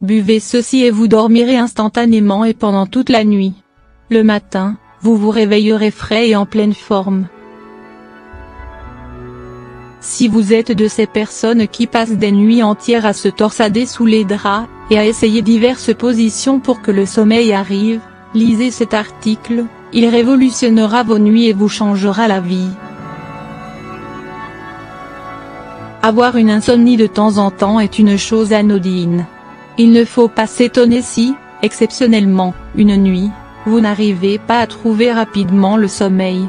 Buvez ceci et vous dormirez instantanément et pendant toute la nuit. Le matin, vous vous réveillerez frais et en pleine forme. Si vous êtes de ces personnes qui passent des nuits entières à se torsader sous les draps, et à essayer diverses positions pour que le sommeil arrive, lisez cet article, il révolutionnera vos nuits et vous changera la vie. Avoir une insomnie de temps en temps est une chose anodine. Il ne faut pas s'étonner si, exceptionnellement, une nuit, vous n'arrivez pas à trouver rapidement le sommeil.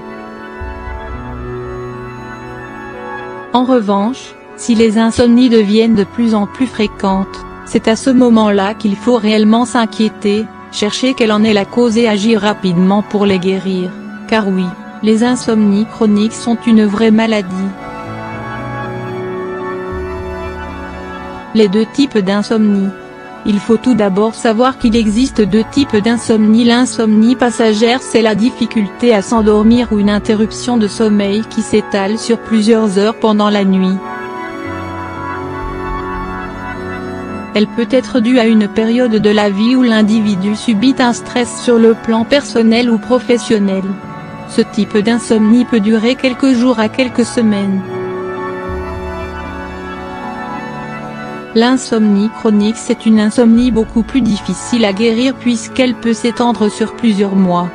En revanche, si les insomnies deviennent de plus en plus fréquentes, c'est à ce moment-là qu'il faut réellement s'inquiéter, chercher quelle en est la cause et agir rapidement pour les guérir, car oui, les insomnies chroniques sont une vraie maladie. Les deux types d'insomnie. Il faut tout d'abord savoir qu'il existe deux types d'insomnie. L'insomnie passagère, c'est la difficulté à s'endormir ou une interruption de sommeil qui s'étale sur plusieurs heures pendant la nuit. Elle peut être due à une période de la vie où l'individu subit un stress sur le plan personnel ou professionnel. Ce type d'insomnie peut durer quelques jours à quelques semaines. L'insomnie chronique, c'est une insomnie beaucoup plus difficile à guérir puisqu'elle peut s'étendre sur plusieurs mois.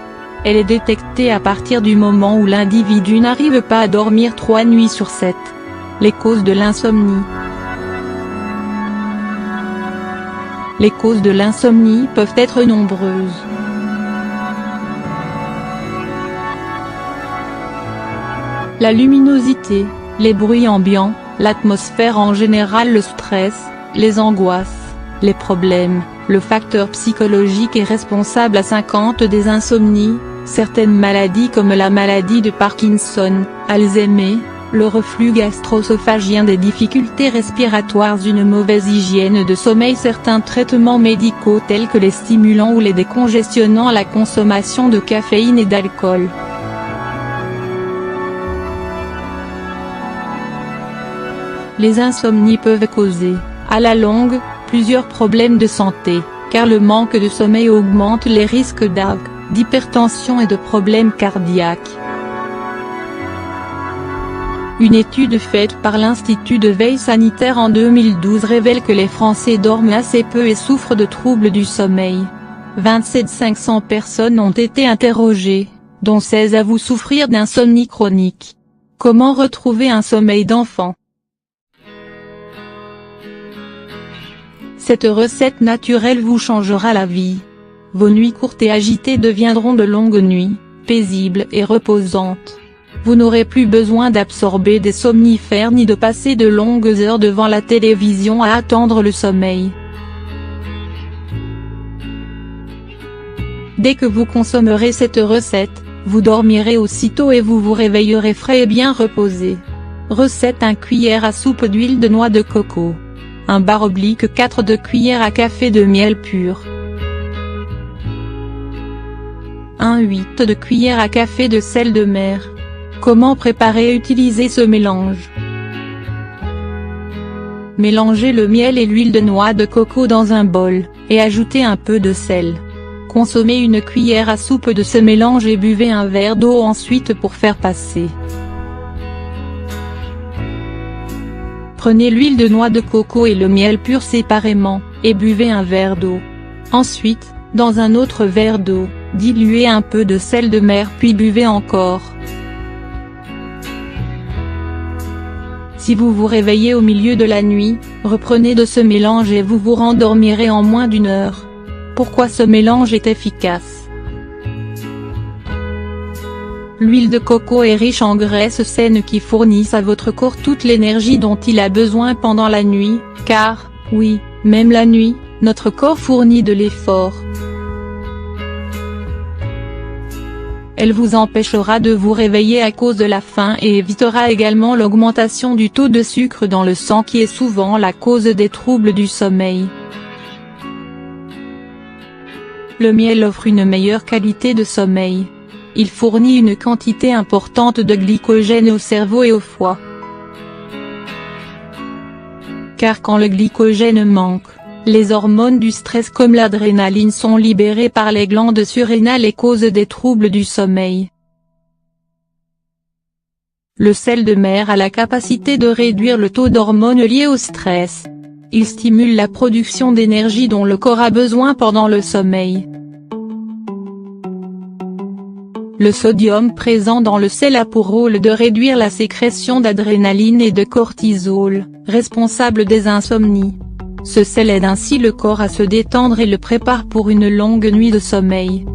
Elle est détectée à partir du moment où l'individu n'arrive pas à dormir 3 nuits sur 7. Les causes de l'insomnie. Les causes de l'insomnie peuvent être nombreuses. La luminosité, les bruits ambiants, l'atmosphère en général, le stress, les angoisses, les problèmes. Le facteur psychologique est responsable à 50% des insomnies. Certaines maladies comme la maladie de Parkinson, Alzheimer, le reflux gastro-œsophagien, des difficultés respiratoires, une mauvaise hygiène de sommeil, certains traitements médicaux tels que les stimulants ou les décongestionnants, la consommation de caféine et d'alcool. Les insomnies peuvent causer, à la longue, plusieurs problèmes de santé, car le manque de sommeil augmente les risques d'hypertension et de problèmes cardiaques. Une étude faite par l'Institut de veille sanitaire en 2012 révèle que les Français dorment assez peu et souffrent de troubles du sommeil. 500 personnes ont été interrogées, dont 16 avouent souffrir d'insomnie chronique. Comment retrouver un sommeil d'enfant? Cette recette naturelle vous changera la vie. Vos nuits courtes et agitées deviendront de longues nuits, paisibles et reposantes. Vous n'aurez plus besoin d'absorber des somnifères ni de passer de longues heures devant la télévision à attendre le sommeil. Dès que vous consommerez cette recette, vous dormirez aussitôt et vous vous réveillerez frais et bien reposé. Recette: 1 cuillère à soupe d'huile de noix de coco. 1/4 cuillère à café de miel pur. 1/8 de cuillère à café de sel de mer. Comment préparer et utiliser ce mélange? Mélangez le miel et l'huile de noix de coco dans un bol, et ajoutez un peu de sel. Consommez 1 cuillère à soupe de ce mélange et buvez un verre d'eau ensuite pour faire passer. Prenez l'huile de noix de coco et le miel pur séparément, et buvez un verre d'eau. Ensuite, dans un autre verre d'eau, diluez un peu de sel de mer puis buvez encore. Si vous vous réveillez au milieu de la nuit, reprenez de ce mélange et vous vous rendormirez en moins d'1 heure. Pourquoi ce mélange est efficace? L'huile de coco est riche en graisses saines qui fournissent à votre corps toute l'énergie dont il a besoin pendant la nuit, car, oui, même la nuit, notre corps fournit de l'effort. Elle vous empêchera de vous réveiller à cause de la faim et évitera également l'augmentation du taux de sucre dans le sang qui est souvent la cause des troubles du sommeil. Le miel offre une meilleure qualité de sommeil. Il fournit une quantité importante de glycogène au cerveau et au foie. Car quand le glycogène manque, Les hormones du stress comme l'adrénaline sont libérées par les glandes surrénales et causent des troubles du sommeil. Le sel de mer a la capacité de réduire le taux d'hormones liées au stress. Il stimule la production d'énergie dont le corps a besoin pendant le sommeil. Le sodium présent dans le sel a pour rôle de réduire la sécrétion d'adrénaline et de cortisol, responsables des insomnies. Ce sel aide ainsi le corps à se détendre et le prépare pour une longue nuit de sommeil.